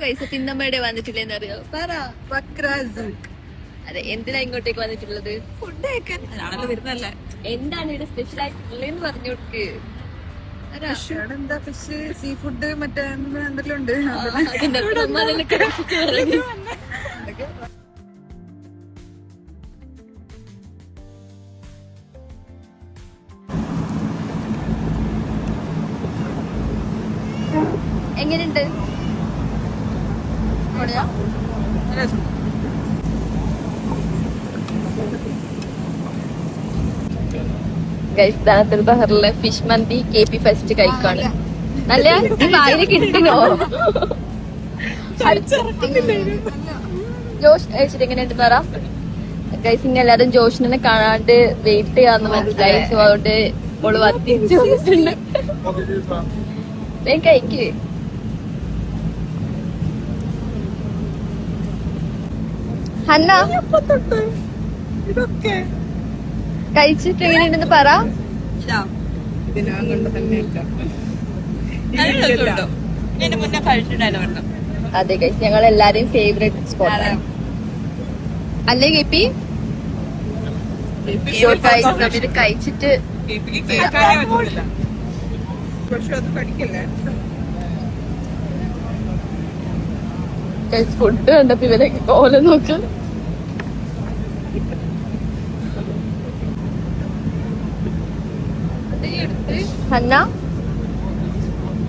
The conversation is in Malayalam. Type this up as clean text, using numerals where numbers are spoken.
കൈസ പിന്നമ്മയുടെ വന്നിട്ടില്ലെന്ന് അറിയോ? പറ. അതെ, എന്തിനാ ഇങ്ങോട്ടേക്ക് വന്നിട്ടുള്ളത്? ഫുഡ് കഴിക്കാൻ വരുന്നല്ലേ. എന്താണ് ഇവിടെ സ്പെഷ്യൽ ആയിട്ടുള്ളതെന്ന് പറഞ്ഞു കൊടുക്ക്. എന്താ ഫിഷ്, സീ ഫുഡ്, മറ്റേ എന്തെല്ലാം ഉണ്ട്. എങ്ങനെയുണ്ട്? ബഹറിലെ ഫിഷ് മന്തി KP ഫസ്റ്റ് കഴിക്കാണ്. നല്ല വായില് കിട്ടിനോ? ജോഷ് കഴിച്ചിട്ട് എങ്ങനെയുണ്ട് പറ ഗൈസ്. ഇനി എല്ലാരും ജോഷിനെ കാണാണ്ട് വെയിറ്റ് ചെയ്യാന്ന് മനസ്സിലായി. സോ അതുകൊണ്ട് ഓള് വത്തിച്ചു കഴിക്ക്. ഹന്ന കഴിച്ചിട്ട് എങ്ങനെയുണ്ടെന്ന് പറ. അതെ കഴിച്ച് ഞങ്ങൾ എല്ലാരെയും ഫേവറേറ്റ് സ്പോട്ടാണ് അല്ലേ KP? കഴിച്ചിട്ട് ഫുഡ് കണ്ടപ്പോ ഇവരൊക്കെ കോല നോക്ക്. ഹന്ന